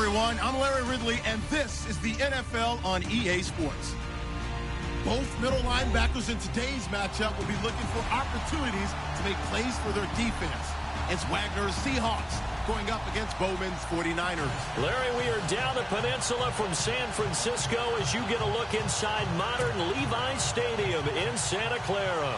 everyone. I'm Larry Ridley, and this is the NFL on EA Sports. Both middle linebackers in today's matchup will be looking for opportunities to make plays for their defense. It's Wagner's Seahawks going up against Bowman's 49ers. Larry, we are down the peninsula from San Francisco as you get a look inside modern Levi's Stadium in Santa Clara.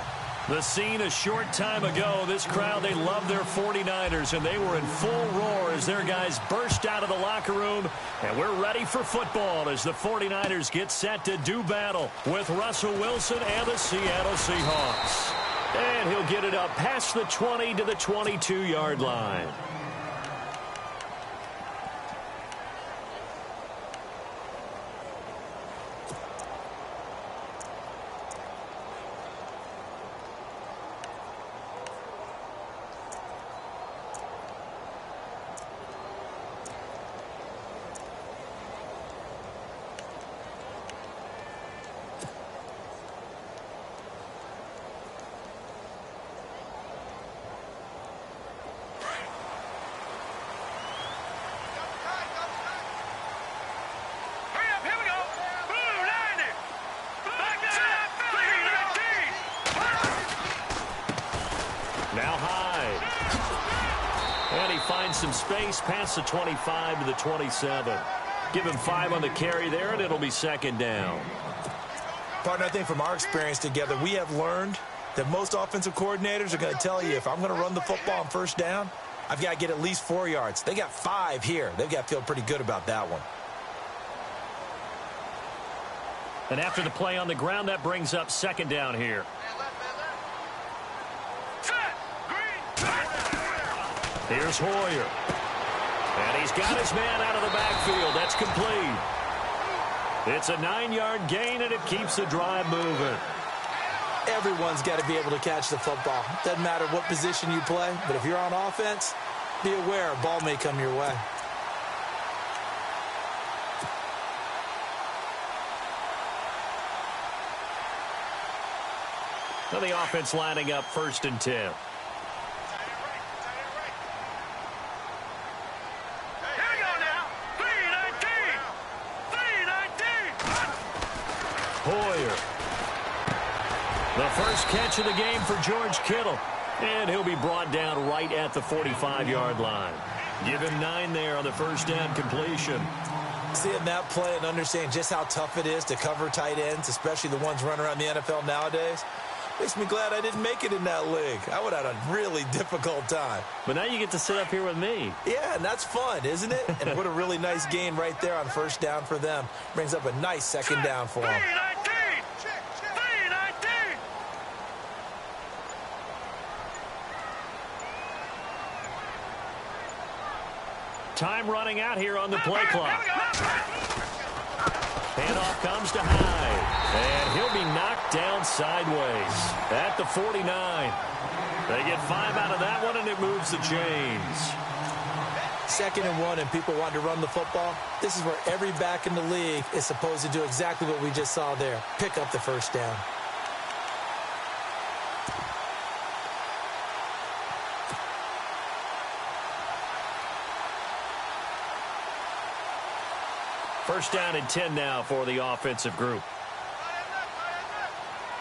The scene a short time ago, this crowd, they love their 49ers, and they were in full roar as their guys burst out of the locker room. And we're ready for football as the 49ers get set to do battle with Russell Wilson and the Seattle Seahawks. And he'll get it up past the 20 to the 22-yard line. Now high. And he finds some space past the 25 to the 27. Give him 5 on the carry there, and it'll be second down. Partner, I think from our experience together, we have learned that most offensive coordinators are going to tell you, if I'm going to run the football on first down, I've got to get at least 4 yards. They got 5 here. They've got to feel pretty good about that one. And after the play on the ground, that brings up second down here. Here's Hoyer. And he's got his man out of the backfield. That's complete. It's a 9-yard gain, and it keeps the drive moving. Everyone's got to be able to catch the football. Doesn't matter what position you play, but if you're on offense, be aware a ball may come your way. Well, the offense lining up 1st and 10. Hoyer. The first catch of the game for George Kittle. And he'll be brought down right at the 45-yard line. Give him 9 there on the first down completion. Seeing that play and understanding just how tough it is to cover tight ends, especially the ones running around the NFL nowadays, makes me glad I didn't make it in that league. I would have had a really difficult time. But now you get to sit up here with me. Yeah, and that's fun, isn't it? And what a really nice gain right there on first down for them. Brings up a nice second down for them. Time running out here on the play clock. Handoff comes to Hyde. And he'll be knocked down sideways at the 49. They get 5 out of that one, and it moves the chains. 2nd and 1, and people want to run the football. This is where every back in the league is supposed to do exactly what we just saw there. Pick up the first down. First down and 10 now for the offensive group.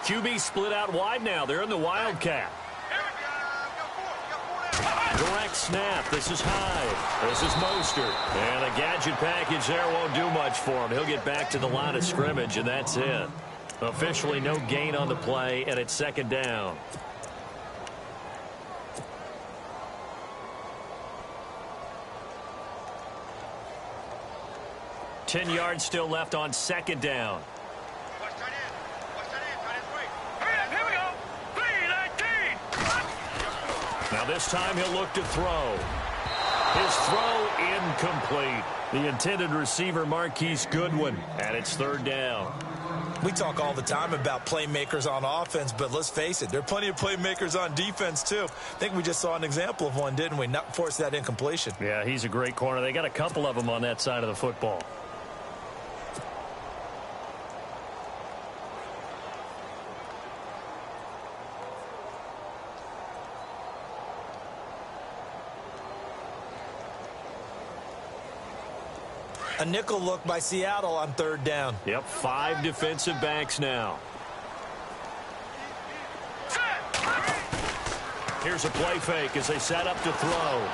QB split out wide now. They're in the Wildcat. Direct snap. This is Hyde. This is Mostert. And a gadget package there won't do much for him. He'll get back to the line of scrimmage, and that's it. Officially no gain on the play, and it's second down. Ten yards still left on second down. Now this time he'll look to throw. His throw incomplete. The intended receiver, Marquise Goodwin, and it's third down. We talk all the time about playmakers on offense, but let's face it, there are plenty of playmakers on defense too. I think we just saw an example of one, didn't we? Not force that incompletion. Yeah, he's a great corner. They got a couple of them on that side of the football. A nickel look by Seattle on third down. Yep, 5 defensive backs now. Here's a play fake as they set up to throw.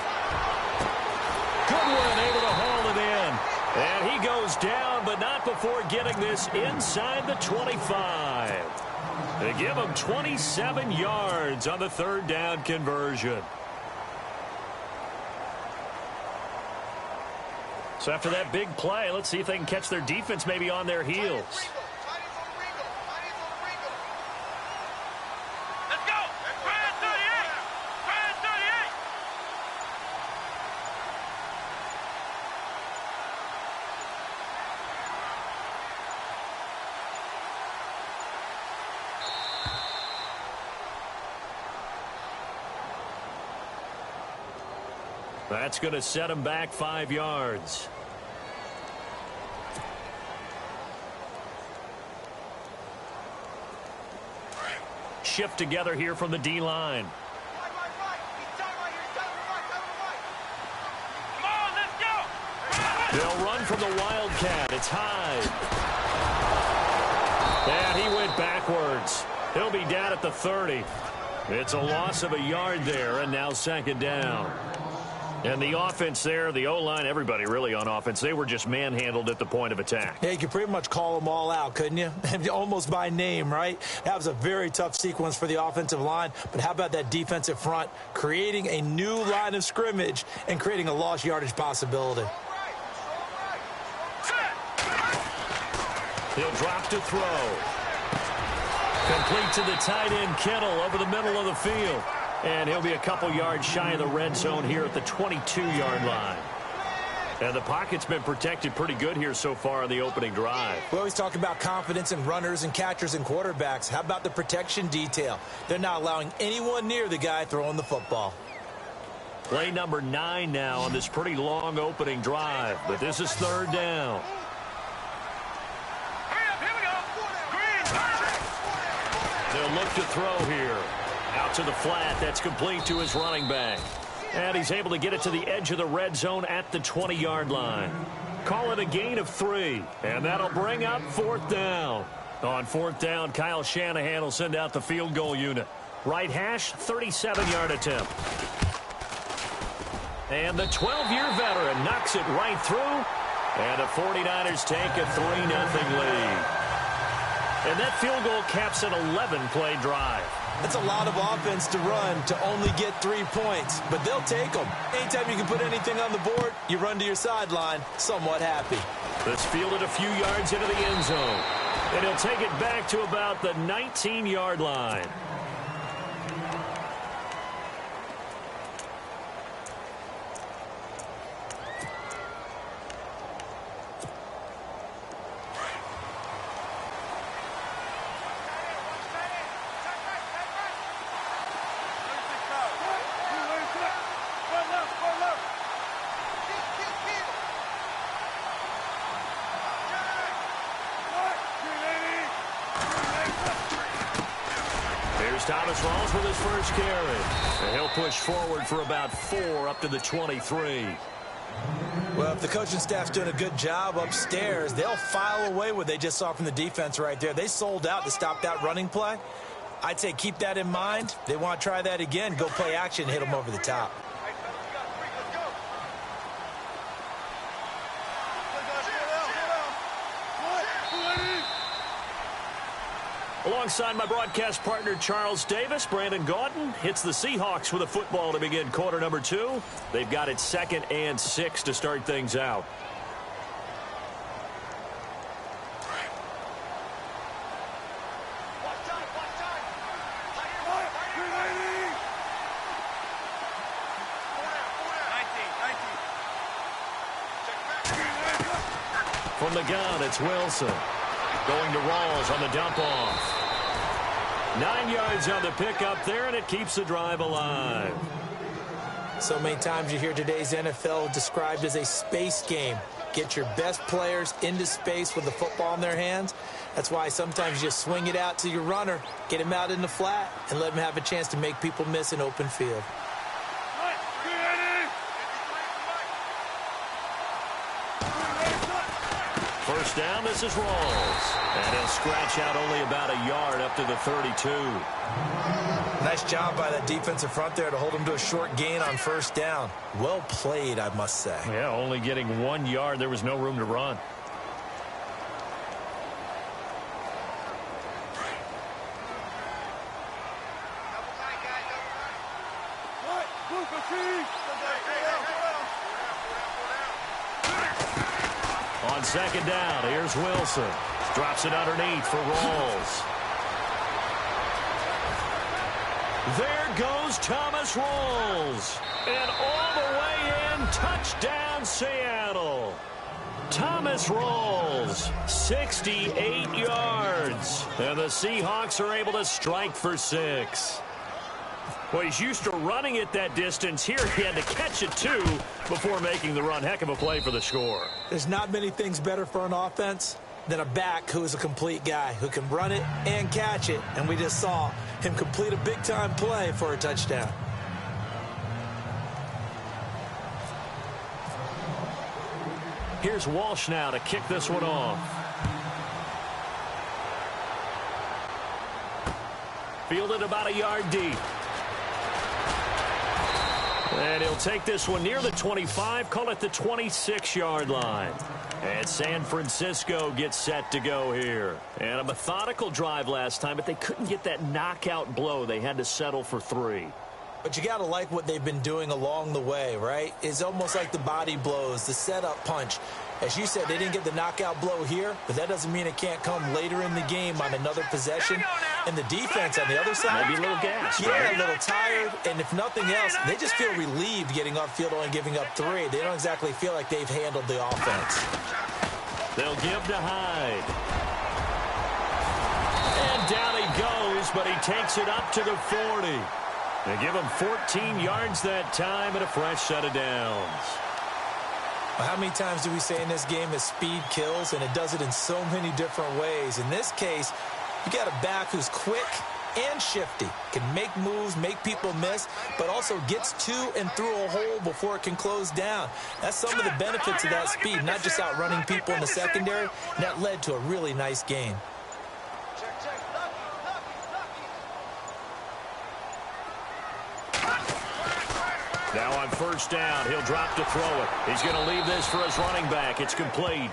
Goodwin able to haul it in. And he goes down, but not before getting this inside the 25. They give him 27 yards on the third down conversion. So after that big play, let's see if they can catch their defense maybe on their heels. That's going to set him back 5 yards. Shift together here from the D-line. They'll run from the Wildcat. It's Hyde. And he went backwards. He'll be down at the 30. It's a loss of a yard there, and now second down. And the offense there, the O-line, everybody really on offense, they were just manhandled at the point of attack. Yeah, you could pretty much call them all out, couldn't you? Almost by name, right? That was a very tough sequence for the offensive line. But how about that defensive front creating a new line of scrimmage and creating a lost yardage possibility? He'll drop to throw. Complete to the tight end, Kittle, over the middle of the field. And he'll be a couple yards shy of the red zone here at the 22-yard line. And the pocket's been protected pretty good here so far in the opening drive. We always talk about confidence in runners and catchers and quarterbacks. How about the protection detail? They're not allowing anyone near the guy throwing the football. Play number 9 now on this pretty long opening drive. But this is third down. They'll look to throw here. Out to the flat. That's complete to his running back. And he's able to get it to the edge of the red zone at the 20-yard line. Call it a gain of 3. And that'll bring up fourth down. On fourth down, Kyle Shanahan will send out the field goal unit. Right hash, 37-yard attempt. And the 12-year veteran knocks it right through. And the 49ers take a 3-0 lead. And that field goal caps an 11-play drive. That's a lot of offense to run to only get 3 points, but they'll take them. Anytime you can put anything on the board, you run to your sideline somewhat happy. Let's field it a few yards into the end zone. And he'll take it back to about the 19-yard line. Thomas Rawls with his first carry. And he'll push forward for about 4 up to the 23. Well, if the coaching staff's doing a good job upstairs, they'll file away what they just saw from the defense right there. They sold out to stop that running play. I'd say keep that in mind. They want to try that again. Go play action, hit them over the top. Alongside my broadcast partner, Charles Davis, Brandon Gaudin hits the Seahawks with a football to begin quarter number 2. They've got it 2nd and 6 to start things out. From the gun, it's Wilson. Going to Rawls on the dump-off. 9 yards on the pickup there, and it keeps the drive alive. So many times you hear today's NFL described as a space game. Get your best players into space with the football in their hands. That's why sometimes you just swing it out to your runner, get him out in the flat, and let him have a chance to make people miss an open field. first down. This is Rawls. And he'll scratch out only about a yard up to the 32. Nice job by that defensive front there to hold him to a short gain on first down. Well played, I must say. Yeah, only getting 1 yard. There was no room to run. On second down, here's Wilson. Drops it underneath for Rawls. There goes Thomas Rawls. And all the way in, touchdown Seattle. Thomas Rawls, 68 yards. And the Seahawks are able to strike for 6. Well, he's used to running it that distance. Here he had to catch it, too, before making the run. Heck of a play for the score. There's not many things better for an offense than a back who is a complete guy, who can run it and catch it. And we just saw him complete a big-time play for a touchdown. Here's Walsh now to kick this one off. Fielded about a yard deep. And he'll take this one near the 25, call it the 26-yard line. And San Francisco gets set to go here. And a methodical drive last time, but they couldn't get that knockout blow. They had to settle for 3. But you got to like what they've been doing along the way, right? It's almost like the body blows, the setup punch. As you said, they didn't get the knockout blow here, but that doesn't mean it can't come later in the game on another possession. And the defense on the other side, maybe a little gas. Yeah, right? a little tired. And if nothing else, they just feel relieved getting off field only giving up 3. They don't exactly feel like they've handled the offense. They'll give to Hyde. And down he goes, but he takes it up to the 40. They give him 14 yards that time and a fresh set of downs. Well, how many times do we say in this game that speed kills, and it does it in so many different ways? In this case, you got a back who's quick and shifty, can make moves, make people miss, but also gets to and through a hole before it can close down. That's some of the benefits of that speed, not just outrunning people in the secondary. And that led to a really nice gain. Now on first down, he'll drop to throw it. He's going to leave this for his running back. It's complete.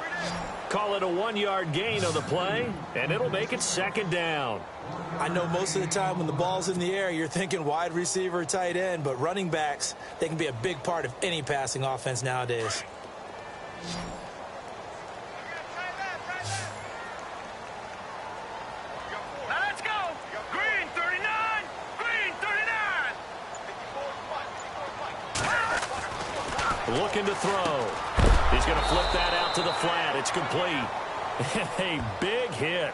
Call it a 1-yard gain on the play, and it'll make it second down. I know most of the time when the ball's in the air, you're thinking wide receiver, tight end, but running backs, they can be a big part of any passing offense nowadays. Let's go. Green 39. Green 39. Looking to throw. He's going to flip that out to the flat. It's complete. A big hit.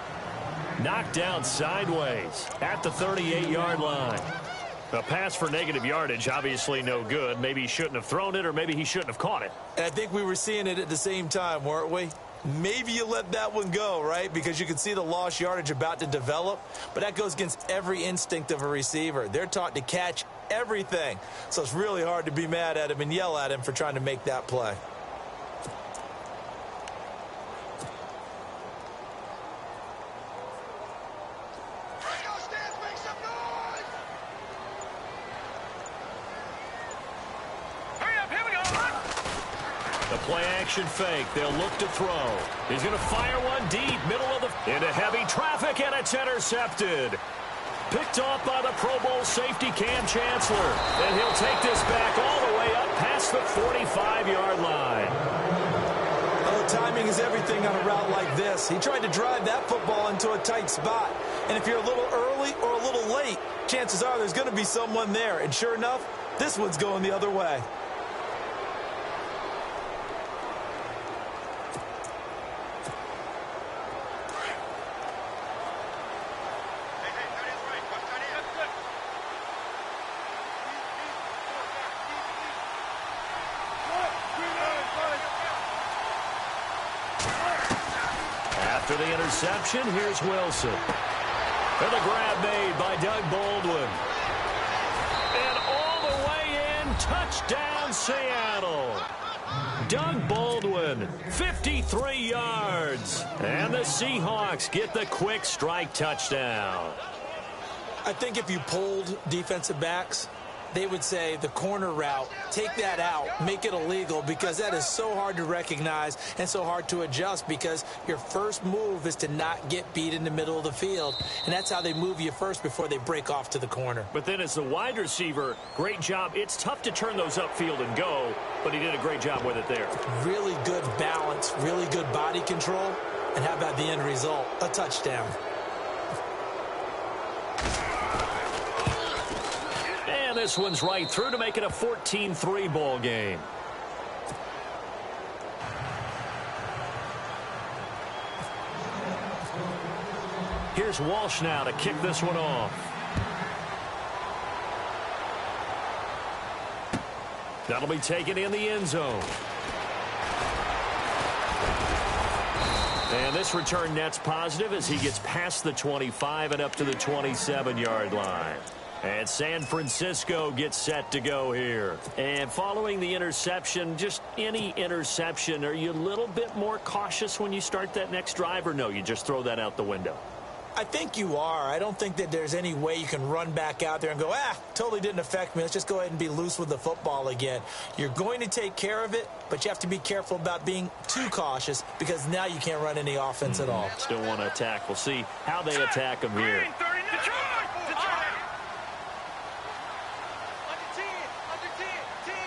Knocked down sideways at the 38-yard line. A pass for negative yardage, obviously no good. Maybe he shouldn't have thrown it, or maybe he shouldn't have caught it. And I think we were seeing it at the same time, weren't we? Maybe you let that one go, right? Because you can see the lost yardage about to develop. But that goes against every instinct of a receiver. They're taught to catch everything. So it's really hard to be mad at him and yell at him for trying to make that play. Play-action fake. They'll look to throw. He's going to fire one deep, middle of the... into heavy traffic, and it's intercepted. Picked off by the Pro Bowl safety Cam Chancellor. And he'll take this back all the way up past the 45-yard line. Oh, timing is everything on a route like this. He tried to drive that football into a tight spot. And if you're a little early or a little late, chances are there's going to be someone there. And sure enough, this one's going the other way. After the interception, here's Wilson. And the grab made by Doug Baldwin. And all the way in, touchdown Seattle. Doug Baldwin, 53 yards. And the Seahawks get the quick strike touchdown. I think if you polled defensive backs, they would say the corner route, take that out, make it illegal, because that is so hard to recognize and so hard to adjust, because your first move is to not get beat in the middle of the field, and that's how they move you first before they break off to the corner. But then as the wide receiver, great job. It's tough to turn those upfield and go, but he did a great job with it there. Really good balance, really good body control, and how about the end result? A touchdown. And this one's right through to make it a 14-3 ball game. Here's Walsh now to kick this one off. That'll be taken in the end zone. And this return net's positive as he gets past the 25 and up to the 27-yard line. And San Francisco gets set to go here. And following the interception, just any interception, are you a little bit more cautious when you start that next drive, or no, you just throw that out the window? I think you are. I don't think that there's any way you can run back out there and go, totally didn't affect me. Let's just go ahead and be loose with the football again. You're going to take care of it, but you have to be careful about being too cautious, because now you can't run any offense at all. Still want to attack. We'll see how they attack him here.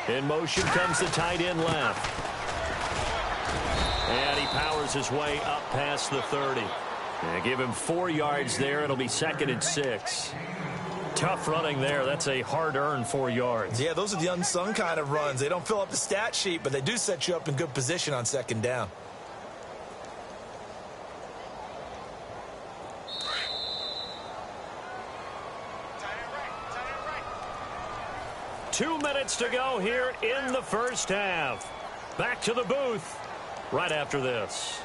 In motion comes the tight end left. And he powers his way up past the 30. And give him 4 yards there. It'll be 2nd and 6. Tough running there. That's a hard-earned 4 yards. Yeah, those are the unsung kind of runs. They don't fill up the stat sheet, but they do set you up in good position on 2nd down. Two minutes to go here in the first half. Back to the booth right after this.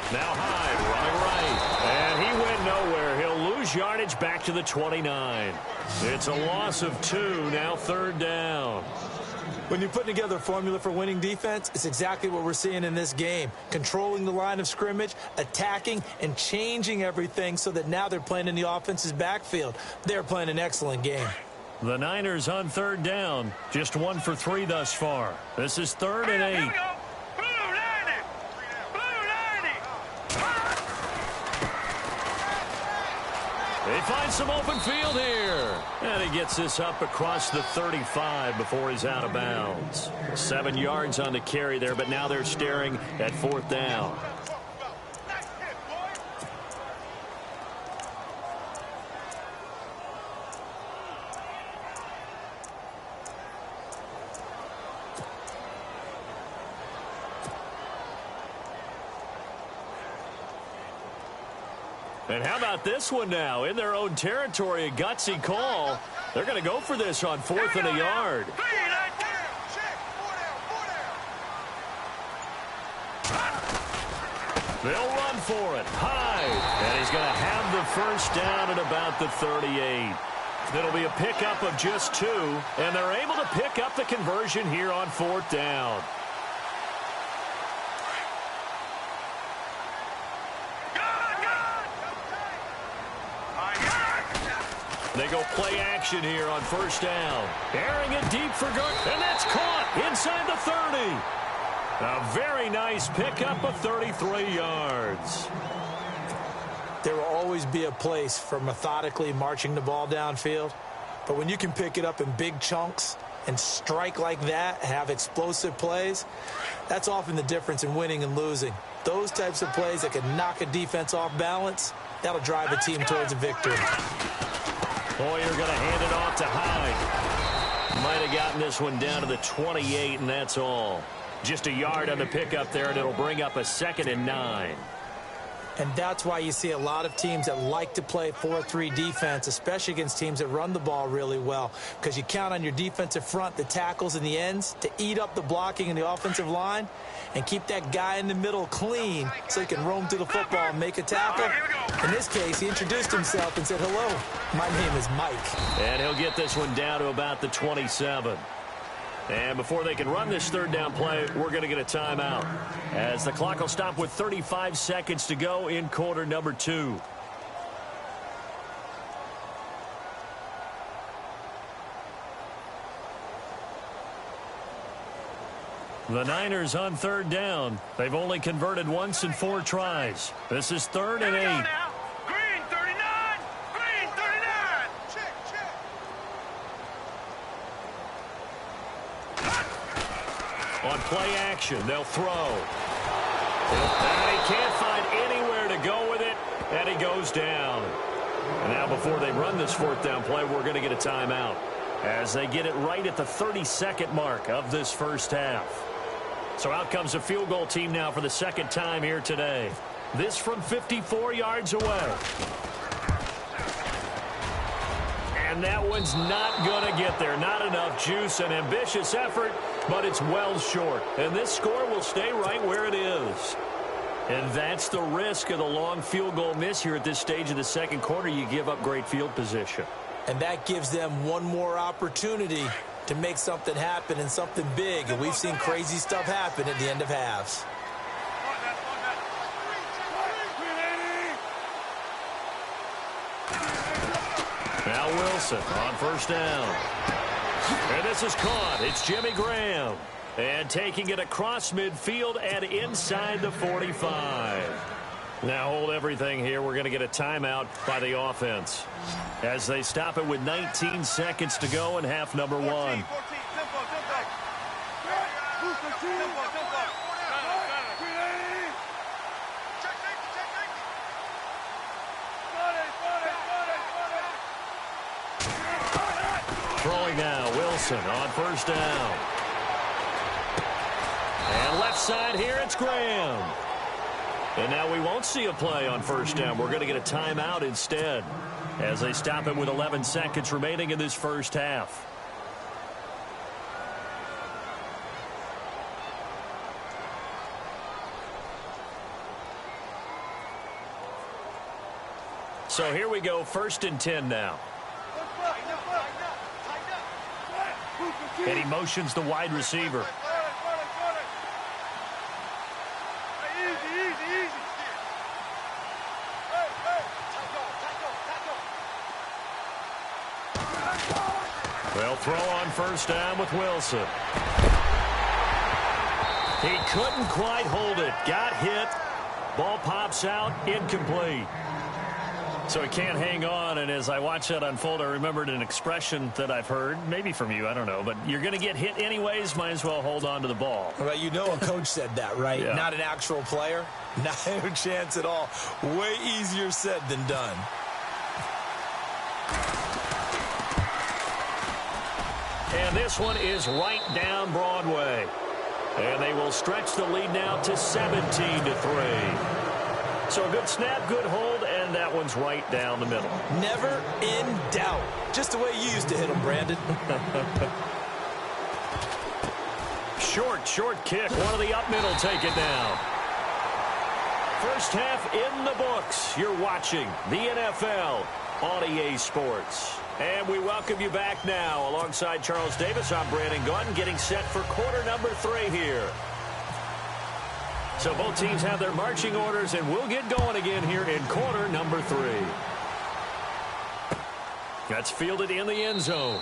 Now Hyde running right, and he went nowhere. He'll lose yardage back to the 29. It's a loss of 2, now 3rd down. When you're putting together a formula for winning defense, it's exactly what we're seeing in this game. Controlling the line of scrimmage, attacking, and changing everything so that now they're playing in the offense's backfield. They're playing an excellent game. The Niners on 3rd down, just 1 for 3 thus far. This is 3rd and 8. They find some open field here. And he gets this up across the 35 before he's out of bounds. 7 yards on the carry there, but now they're staring at 4th down. And how about this one now? In their own territory, a gutsy call. They're going to go for this on 4th and a yard. They'll run for it. Hyde. And he's going to have the first down at about the 38. It'll be a pickup of just 2. And they're able to pick up the conversion here on 4th down. They go play action here on 1st down. Airing it deep for good. And that's caught inside the 30. A very nice pickup of 33 yards. There will always be a place for methodically marching the ball downfield. But when you can pick it up in big chunks and strike like that, have explosive plays, that's often the difference in winning and losing. Those types of plays that can knock a defense off balance, that'll drive a team towards a victory. Boyer going to hand it off to Hyde. Might have gotten this one down to the 28, and that's all. Just a yard on the pickup there, and it'll bring up a 2nd and 9. And that's why you see a lot of teams that like to play 4-3 defense, especially against teams that run the ball really well, because you count on your defensive front, the tackles and the ends, to eat up the blocking in the offensive line and keep that guy in the middle clean so he can roam through the football and make a tackle. In this case, he introduced himself and said, "Hello, my name is Mike." And he'll get this one down to about the 27. And before they can run this 3rd down play, we're going to get a timeout, as the clock will stop with 35 seconds to go in quarter number 2. The Niners on 3rd down. They've only converted once in 4 tries. This is 3rd and 8. Green 39. Green 39. Check. On play action, they'll throw. And he can't find anywhere to go with it, and he goes down. And now before they run this 4th down play, we're going to get a timeout, as they get it right at the 32nd mark of this first half. So out comes a field goal team now for the 2nd time here today. This from 54 yards away. And that one's not going to get there. Not enough juice. An ambitious effort, but it's well short. And this score will stay right where it is. And that's the risk of the long field goal miss here at this stage of the 2nd quarter. You give up great field position. And that gives them one more opportunity to make something happen, and something big. And we've seen crazy stuff happen at the end of halves. Now Wilson on 1st down. And this is caught. It's Jimmy Graham. And taking it across midfield and inside the 45. Now hold everything here. We're going to get a timeout by the offense, as they stop it with 19 seconds to go in half number 1. Throwing now, Wilson on 1st down. And left side here, it's Graham. And now we won't see a play on 1st down. We're going to get a timeout instead, as they stop it with 11 seconds remaining in this first half. So here we go, 1st and 10 now. And he motions the wide receiver. They'll throw on 1st down with Wilson. He couldn't quite hold it. Got hit. Ball pops out. Incomplete. So he can't hang on, and as I watch that unfold, I remembered an expression that I've heard, maybe from you, I don't know, but you're going to get hit anyways, might as well hold on to the ball. Well, you know a coach said that, right? Yeah. Not an actual player. Not a chance at all. Way easier said than done. And this one is right down Broadway. And they will stretch the lead now to 17-3. So a good snap, good hold, and that one's right down the middle. Never in doubt. Just the way you used to hit them, Brandon. Short kick. One of the up middle take it down. First half in the books. You're watching the NFL on EA Sports. And we welcome you back now. Alongside Charles Davis, I'm Brandon Gunn, getting set for quarter number 3 here. So both teams have their marching orders, and we'll get going again here in quarter number 3. That's fielded in the end zone.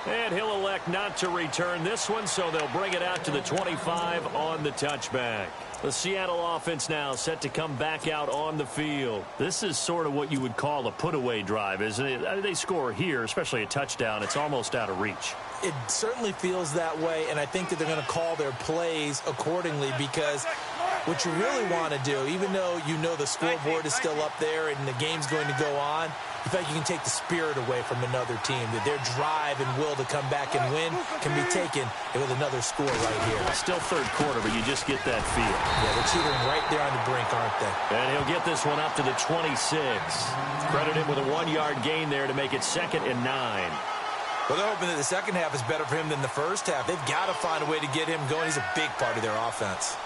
And he'll elect not to return this one, so they'll bring it out to the 25 on the touchback. The Seattle offense now set to come back out on the field. This is sort of what you would call a put-away drive, isn't it? They score here, especially a touchdown. It's almost out of reach. It certainly feels that way, and I think that they're going to call their plays accordingly, because what you really want to do, even though you know the scoreboard is still up there and the game's going to go on, you feel like you can take the spirit away from another team, that their drive and will to come back and win can be taken with another score right here. Still third quarter, but you just get that feel. Yeah, they're teetering right there on the brink, aren't they? And he'll get this one up to the 26. Credit him with a 1-yard gain there to make it 2nd and 9. Well, they're hoping that the second half is better for him than the first half. They've got to find a way to get him going. He's a big part of their offense.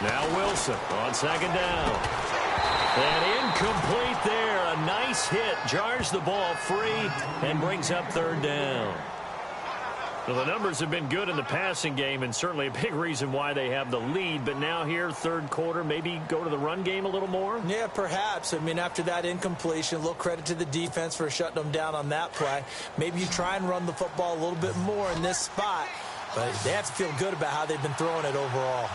Now Wilson on 2nd down. And incomplete there. A nice hit. Jars the ball free and brings up 3rd down. Well, the numbers have been good in the passing game and certainly a big reason why they have the lead. But now here, 3rd quarter, maybe go to the run game a little more? Yeah, perhaps. I mean, after that incompletion, a little credit to the defense for shutting them down on that play. Maybe you try and run the football a little bit more in this spot. But they have to feel good about how they've been throwing it overall.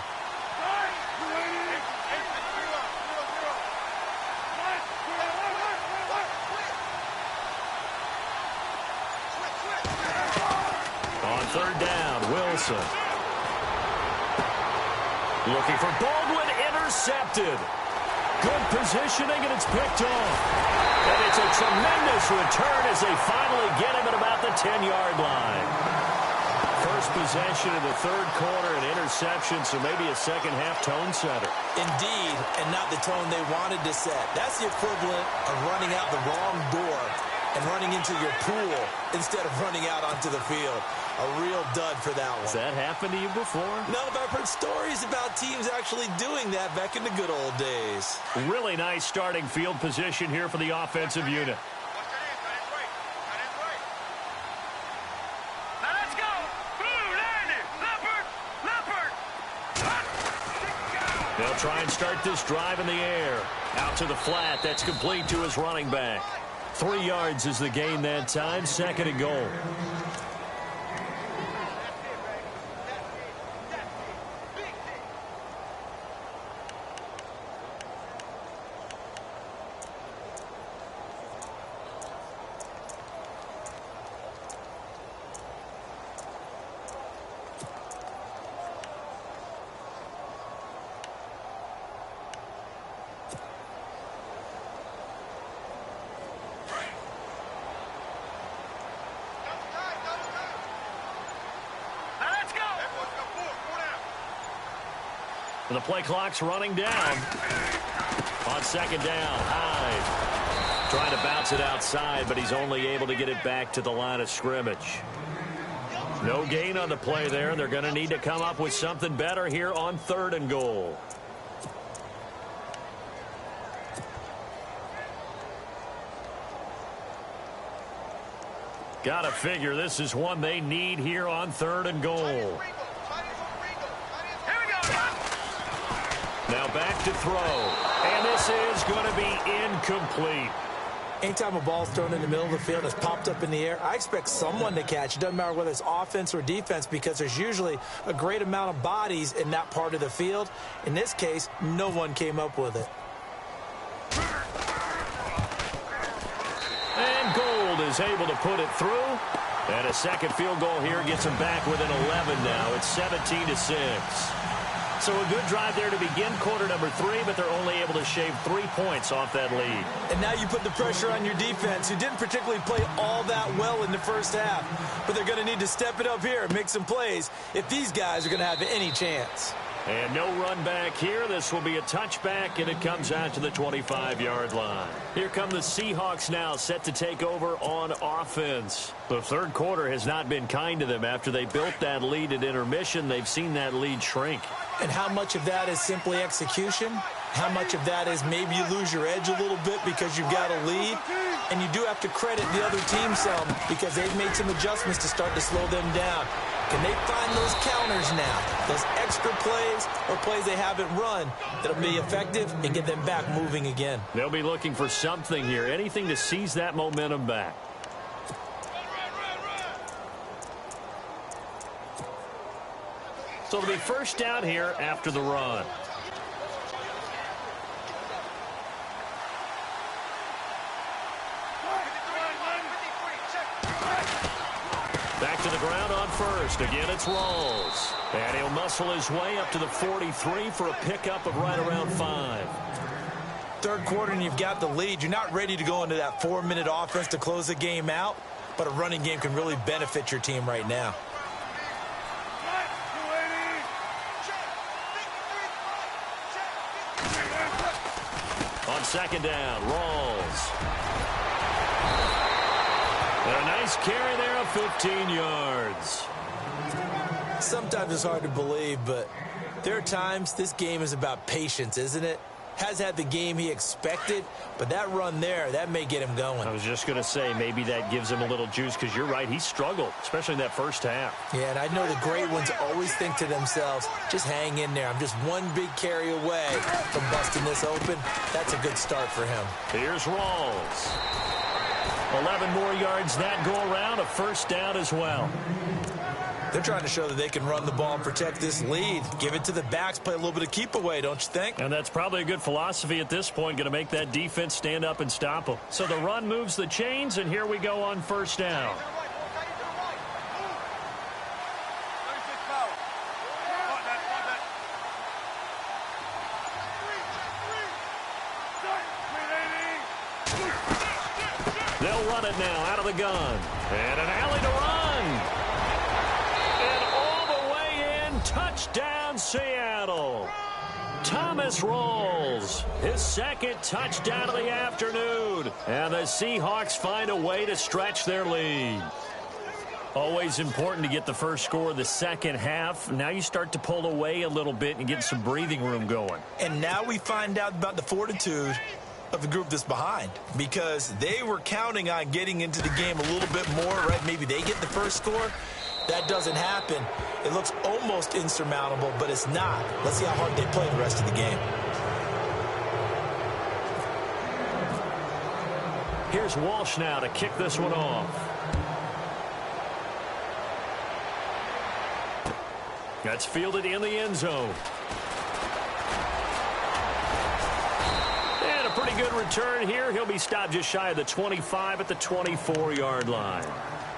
On 3rd down, Wilson. Looking for Baldwin, intercepted. Good positioning, and it's picked off. And it's a tremendous return as they finally get him at about the 10-yard line. First possession of the 3rd quarter, an interception, so maybe a second-half tone setter. Indeed, and not the tone they wanted to set. That's the equivalent of running out the wrong door and running into your pool instead of running out onto the field. A real dud for that one. Has that happened to you before? No, but I've heard stories about teams actually doing that back in the good old days. Really nice starting field position here for the offensive unit. They'll try and start this drive in the air. Out to the flat. That's complete to his running back. 3 yards is the gain that time. 2nd and goal. And the play clock's running down. On 2nd down, Hyde trying to bounce it outside, but he's only able to get it back to the line of scrimmage. No gain on the play there. They're going to need to come up with something better here on 3rd and goal. Gotta figure this is one they need here on 3rd and goal. Now back to throw. And this is going to be incomplete. Anytime a ball's thrown in the middle of the field, it's popped up in the air, I expect someone to catch. It doesn't matter whether it's offense or defense because there's usually a great amount of bodies in that part of the field. In this case, no one came up with it. And Gold is able to put it through. And a second field goal here gets him back within 11 now. It's 17-6. So a good drive there to begin quarter number 3, but they're only able to shave 3 points off that lead. And now you put the pressure on your defense, who didn't particularly play all that well in the first half. But they're going to need to step it up here and make some plays if these guys are going to have any chance. And no run back here. This will be a touchback, and it comes out to the 25-yard line. Here come the Seahawks now, set to take over on offense. The 3rd quarter has not been kind to them. After they built that lead at intermission, they've seen that lead shrink. And how much of that is simply execution? How much of that is maybe you lose your edge a little bit because you've got a lead? And you do have to credit the other team some because they've made some adjustments to start to slow them down. Can they find those counters now, those extra plays or plays they haven't run that'll be effective and get them back moving again? They'll be looking for something here, anything to seize that momentum back. So it'll be first down here after the run. the ground on first. Again, it's Rawls. And he'll muscle his way up to the 43 for a pickup of right around 5. Third quarter and you've got the lead. You're not ready to go into that 4-minute offense to close the game out, but a running game can really benefit your team right now. On second down, Rawls. And a nice carry there of 15 yards. Sometimes it's hard to believe, but there are times this game is about patience, isn't it? Has had the game he expected, but that run there, that may get him going. I was just going to say, maybe that gives him a little juice, because you're right, he struggled, especially in that first half. Yeah, and I know the great ones always think to themselves, just hang in there. I'm just one big carry away from busting this open. That's a good start for him. Here's Rawls. 11 more yards that go around, a first down as well. They're trying to show that they can run the ball and protect this lead. Give it to the backs, play a little bit of keep away, don't you think? And that's probably a good philosophy at this point, going to make that defense stand up and stop them. So the run moves the chains, and here we go on first down. They'll run it now out of the gun. And an alley to run. Touchdown, Seattle. Thomas Rawls, his second touchdown of the afternoon. And the Seahawks find a way to stretch their lead. Always important to get the first score of the second half. Now you start to pull away a little bit and get some breathing room going. And now we find out about the fortitude of the group that's behind, because they were counting on getting into the game a little bit more, right? Maybe they get the first score. That doesn't happen. It looks almost insurmountable, but it's not. Let's see how hard they play the rest of the game. Here's Walsh now to kick this one off. That's fielded in the end zone. And a pretty good return here. He'll be stopped just shy of the 25 at the 24-yard line.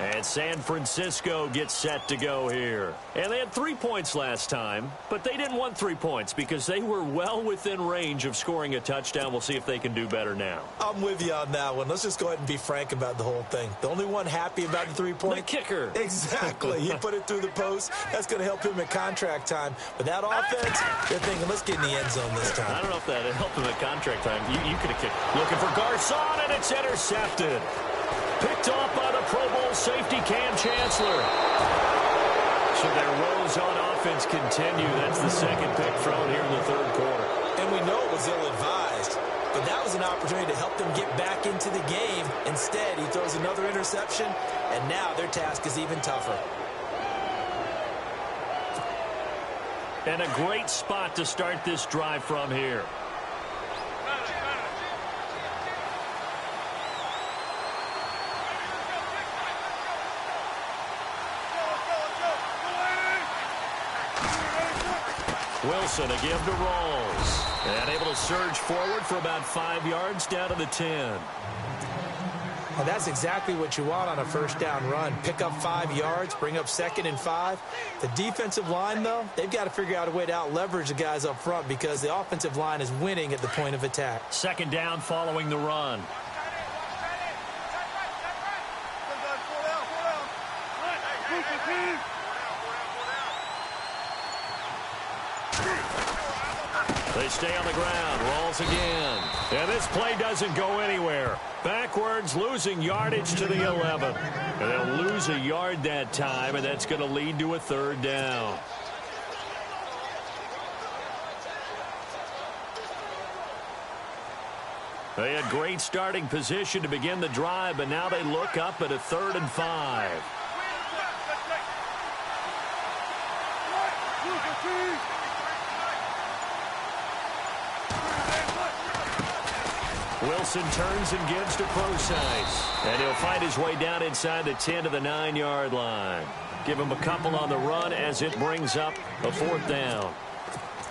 And San Francisco gets set to go here. And they had 3 points last time, but they didn't want 3 points because they were well within range of scoring a touchdown. We'll see if they can do better now. I'm with you on that one. Let's just go ahead and be frank about the whole thing. The only one happy about the 3 points? The kicker. Exactly. He put it through the post. That's going to help him at contract time. But that offense, they're thinking, let's get in the end zone this time. I don't know if that helped him at contract time. You could have kicked. Looking for Garcon, and it's intercepted. Picked off by the Pro Bowl safety Cam Chancellor. So their woes on offense continue. That's the second pick thrown here in the third quarter. And we know it was ill-advised, but that was an opportunity to help them get back into the game. Instead, he throws another interception, and now their task is even tougher. And a great spot to start this drive from here. Wilson, a give to Rawls. And able to surge forward for about 5 yards down to the 10. Well, that's exactly what you want on a first down run. Pick up 5 yards, bring up 2nd and 5. The defensive line, though, they've got to figure out a way to out-leverage the guys up front because the offensive line is winning at the point of attack. Second down following the run. They stay on the ground. Rawls again. And this play doesn't go anywhere. Backwards, losing yardage to the 11. And they'll lose a yard that time, and that's going to lead to a third down. They had great starting position to begin the drive, but now they look up at a 3rd and 5. Wilson turns and gives to Procise. And he'll find his way down inside the 10 to the 9-yard line. Give him a couple on the run as it brings up a 4th down.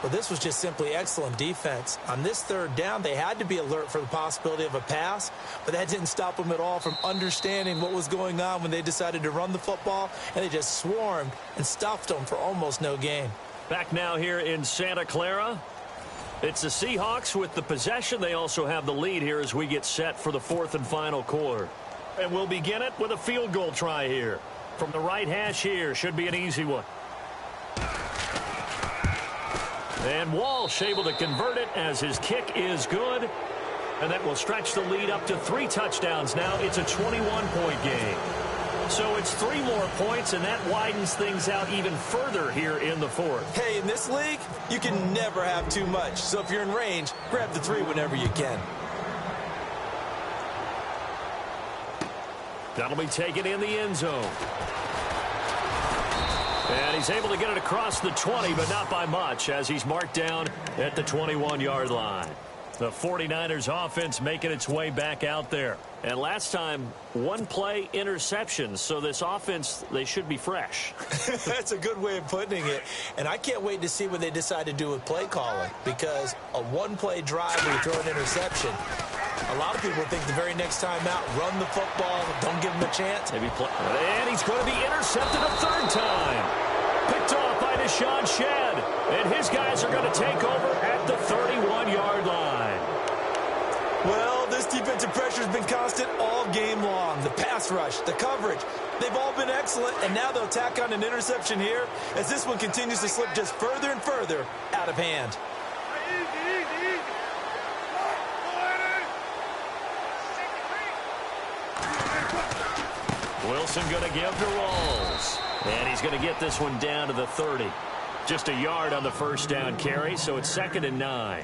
Well, this was just simply excellent defense. On this third down, they had to be alert for the possibility of a pass, but that didn't stop them at all from understanding what was going on when they decided to run the football, and they just swarmed and stuffed them for almost no gain. Back now here in Santa Clara. It's the Seahawks with the possession. They also have the lead here as we get set for the fourth and final quarter. And we'll begin it with a field goal try here. From the right hash here, should be an easy one. And Walsh able to convert it as his kick is good. And that will stretch the lead up to 3 touchdowns now. It's a 21-point game. So it's 3 more points, and that widens things out even further here in the fourth. Hey, in this league, you can never have too much. So if you're in range, grab the 3 whenever you can. That'll be taken in the end zone. And he's able to get it across the 20, but not by much, as he's marked down at the 21-yard line. The 49ers offense making its way back out there. And last time, 1-play interceptions. So this offense, they should be fresh. That's a good way of putting it. And I can't wait to see what they decide to do with play calling. Because a 1-play drive where you throw an interception, a lot of people think the very next time out, run the football, don't give them a chance. Maybe play. And he's going to be intercepted a 3rd time. Picked off by Deshaun Shedd. And his guys are going to take over at the 31-yard line. Well, this defensive pressure has been constant all game long. The pass rush, the coverage, they've all been excellent, and now they'll tack on an interception here as this one continues to slip just further and further out of hand. Wilson going to give to Rawls. And he's going to get this one down to the 30. Just a yard on the first down carry, so it's 2nd and 9.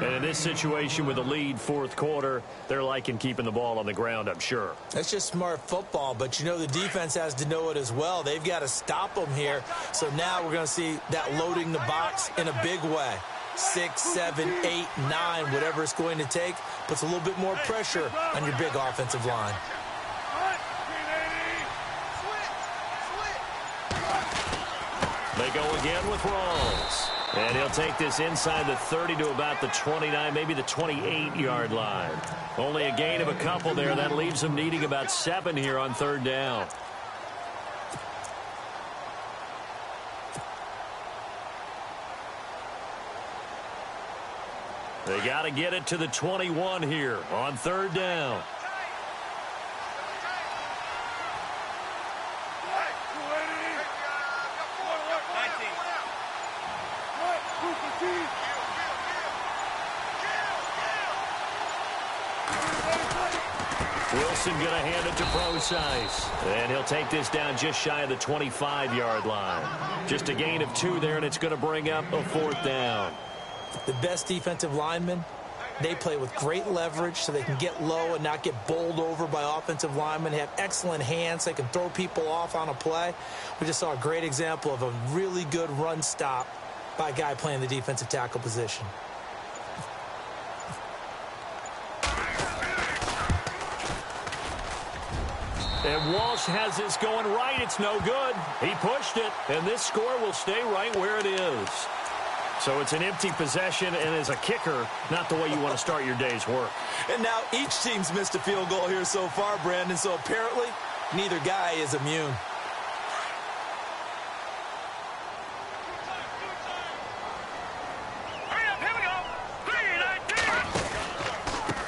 And in this situation with the lead 4th quarter, they're liking keeping the ball on the ground, I'm sure. That's just smart football, but you know the defense has to know it as well. They've got to stop them here. So now we're going to see that loading the box in a big way. 6, 7, 8, 9, whatever it's going to take, puts a little bit more pressure on your big offensive line. They go again with Rawls. And he'll take this inside the 30 to about the 29, maybe the 28-yard line. Only a gain of a couple there. That leaves them needing about 7 here on 3rd down. They got to get it to the 21 here on 3rd down. Wilson going to hand it to Procise. And he'll take this down just shy of the 25-yard line. Just a gain of 2 there, and it's going to bring up a 4th down. The best defensive linemen, they play with great leverage so they can get low and not get bowled over by offensive linemen. They have excellent hands. They can throw people off on a play. We just saw a great example of a really good run stop by a guy playing the defensive tackle position. And Walsh has this going right. It's no good. He pushed it, and this score will stay right where it is. So it's an empty possession, and as a kicker, not the way you want to start your day's work. And now each team's missed a field goal here so far, Brandon, so apparently neither guy is immune.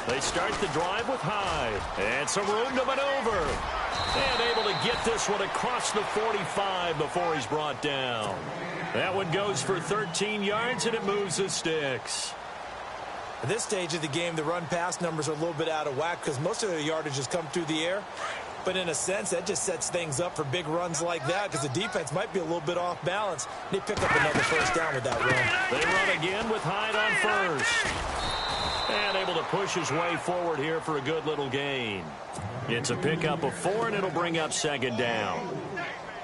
They start the drive with Hyde, and some room to maneuver. And able to get this one across the 45 before he's brought down. That one goes for 13 yards, and it moves the sticks. At this stage of the game, the run-pass numbers are a little bit out of whack because most of the yardage has come through the air. But in a sense, that just sets things up for big runs like that because the defense might be a little bit off balance. They pick up another first down with that run. They run again with Hyde on first. And able to push his way forward here for a good little gain. It's a pickup of 4, and it'll bring up 2nd down.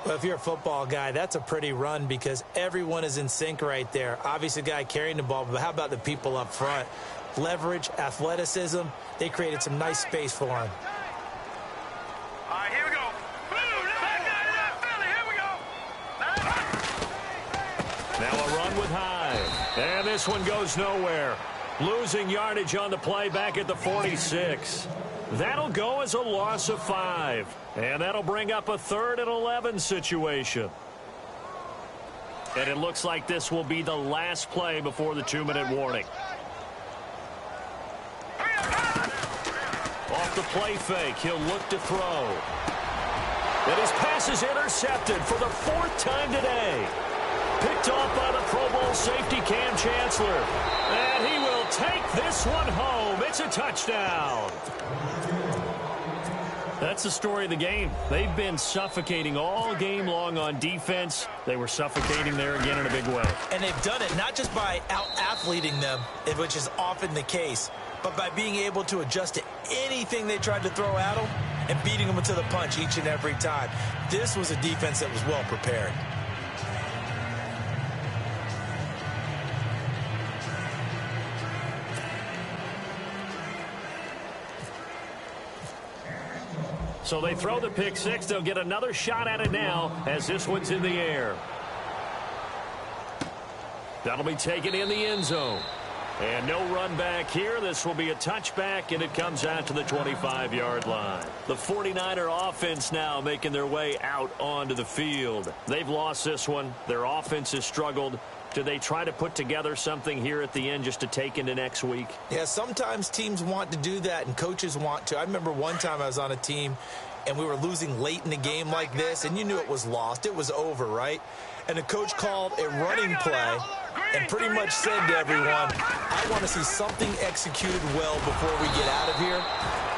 Well, if you're a football guy, that's a pretty run because everyone is in sync right there. Obviously, the guy carrying the ball, but how about the people up front? Leverage, athleticism, they created some nice space for him. All right, here we go. Now a run with Hyde. this one goes nowhere. Losing yardage on the play back at the 46. That'll go as a loss of 5. And that'll bring up a 3rd and 11 situation. And it looks like this will be the last play before the 2-minute warning. Off the play fake, he'll look to throw. And his pass is intercepted for the 4th time today. Picked off by the Pro Bowl safety Cam Chancellor. And he will take this one home. It's a touchdown. That's the story of the game. They've been suffocating all game long on defense. They were suffocating there again in a big way. And they've done it not just by out-athleting them, which is often the case, but by being able to adjust to anything they tried to throw at them and beating them to the punch each and every time. This was a defense that was well prepared. So they throw the pick six. They'll get another shot at it now as this one's in the air. That'll be taken in the end zone. And no run back here. This will be a touchback, and it comes out to the 25-yard line. The 49er offense now making their way out onto the field. They've lost this one. Their offense has struggled. Do they try to put together something here at the end just to take into next week? Yeah, sometimes teams want to do that and coaches want to. I remember one time I was on a team and we were losing late in the game like this, and you knew it was lost. It was over, right? And the coach called a running play and pretty much said to everyone, I want to see something executed well before we get out of here.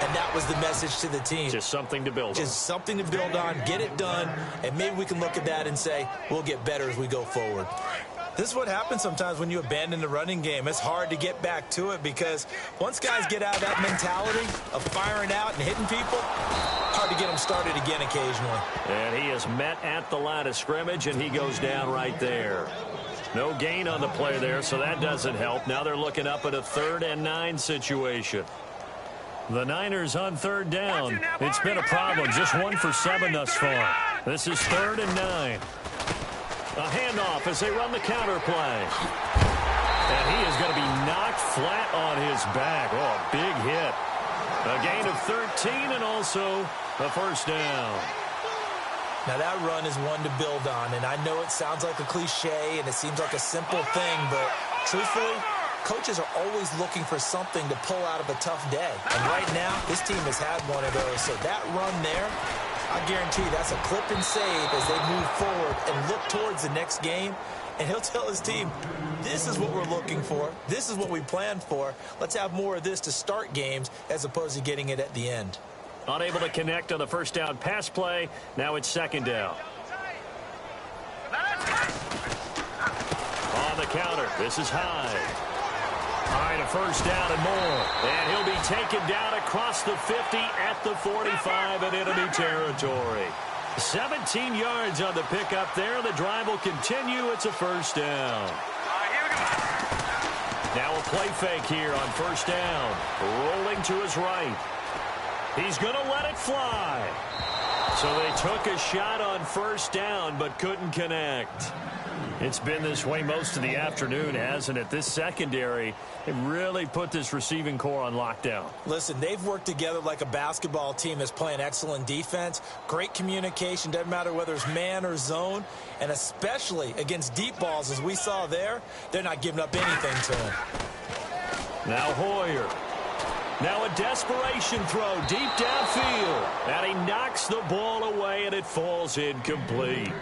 And that was the message to the team. Just something to build on. Just something to build on, get it done, and maybe we can look at that and say, we'll get better as we go forward. This is what happens sometimes when you abandon the running game. It's hard to get back to it because once guys get out of that mentality of firing out and hitting people, hard to get them started again occasionally. And he is met at the line of scrimmage, and he goes down right there. No gain on the play there, so that doesn't help. Now they're looking up at a 3rd and 9 situation. The Niners on 3rd down. It's been a problem. Just 1 for 7 thus far. This is 3rd and 9. A handoff as they run the counter play. And he is going to be knocked flat on his back. Oh, a big hit. A gain of 13 and also a first down. Now that run is one to build on, and I know it sounds like a cliche and it seems like a simple thing, but truthfully, coaches are always looking for something to pull out of a tough day. And right now, this team has had one of those. So that run there, I guarantee that's a clip and save as they move forward and look towards the next game. And he'll tell his team, this is what we're looking for. This is what we planned for. Let's have more of this to start games as opposed to getting it at the end. Unable to connect on the first down pass play. Now it's 2nd down. On the counter, this is Hyde. All right, a first down and more. And he'll be taken down across the 50 at the 45 in enemy territory. 17 yards on the pickup there. The drive will continue. It's a first down. Now a play fake here on first down. Rolling to his right. He's going to let it fly. So they took a shot on first down but couldn't connect. It's been this way most of the afternoon, hasn't it? This secondary, it really put this receiving core on lockdown. Listen, they've worked together like a basketball team that's playing excellent defense. Great communication, doesn't matter whether it's man or zone. And especially against deep balls, as we saw there, they're not giving up anything to them. Now Hoyer. Now a desperation throw deep downfield. And he knocks the ball away, and it falls incomplete.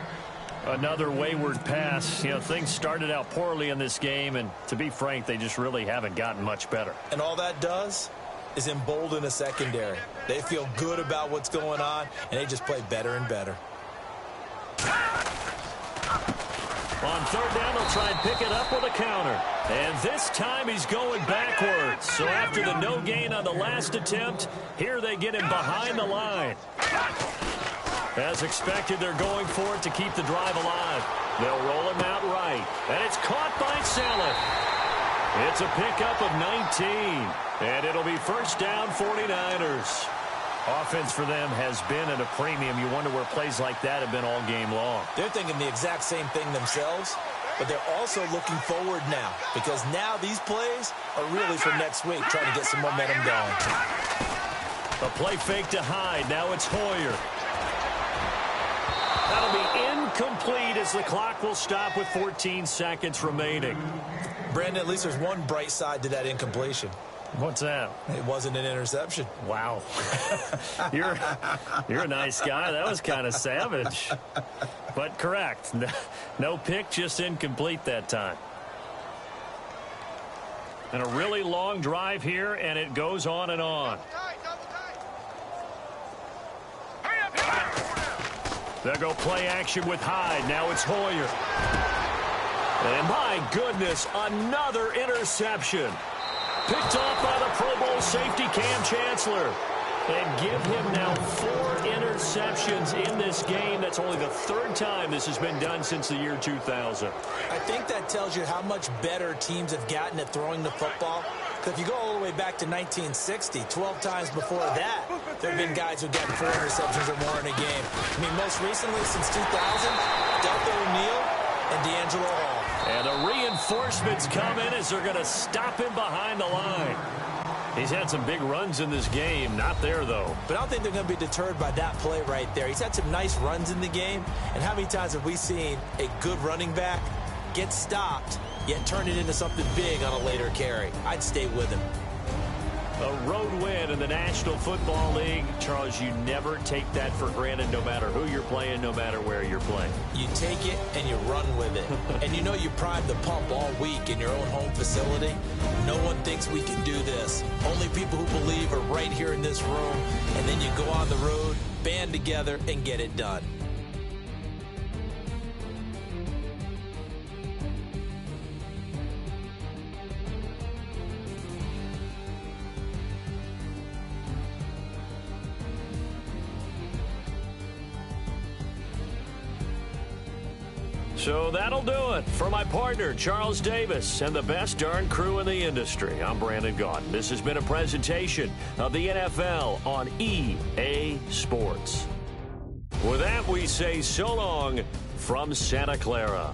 Another wayward pass. You know, things started out poorly in this game, and to be frank, they just really haven't gotten much better. And all that does is embolden a secondary. They feel good about what's going on, and they just play better and better. On 3rd down, they'll try and pick it up with a counter. And this time he's going backwards. So after the no gain on the last attempt, here they get him behind the line. As expected, they're going for it to keep the drive alive. They'll roll him out right. And it's caught by Saleh. It's a pickup of 19. And it'll be first down 49ers. Offense for them has been at a premium. You wonder where plays like that have been all game long. They're thinking the exact same thing themselves, but they're also looking forward now because now these plays are really for next week, trying to get some momentum going. A play fake to Hyde. Now it's Hoyer. That'll be incomplete as the clock will stop with 14 seconds remaining. Brandon, at least there's one bright side to that incompletion. What's that? It wasn't an interception. Wow. You're a nice guy. That was kind of savage. But correct. No pick, just incomplete that time. And a really long drive here, and it goes on and on. They'll go play action with Hyde. Now it's Hoyer. And my goodness, another interception. Picked off by the Pro Bowl safety Cam Chancellor. And give him now 4 interceptions in this game. That's only the 3rd time this has been done since the year 2000. I think that tells you how much better teams have gotten at throwing the football. Because if you go all the way back to 1960, 12 times before that, there have been guys who've gotten 4 interceptions or more in a game. I mean, most recently, since 2000, Delta O'Neal and D'Angelo Hall. And the reinforcements come in as they're going to stop him behind the line. He's had some big runs in this game. Not there, though. But I don't think they're going to be deterred by that play right there. He's had some nice runs in the game. And how many times have we seen a good running back get stopped, yet turn it into something big on a later carry? I'd stay with him. A road win in the National Football League. Charles, you never take that for granted no matter who you're playing, no matter where you're playing. You take it and you run with it. And you know you primed the pump all week in your own home facility. No one thinks we can do this. Only people who believe are right here in this room. And then you go on the road, band together, and get it done. So that'll do it for my partner, Charles Davis, and the best darn crew in the industry. I'm Brandon Gaudin. This has been a presentation of the NFL on EA Sports. With that, we say so long from Santa Clara.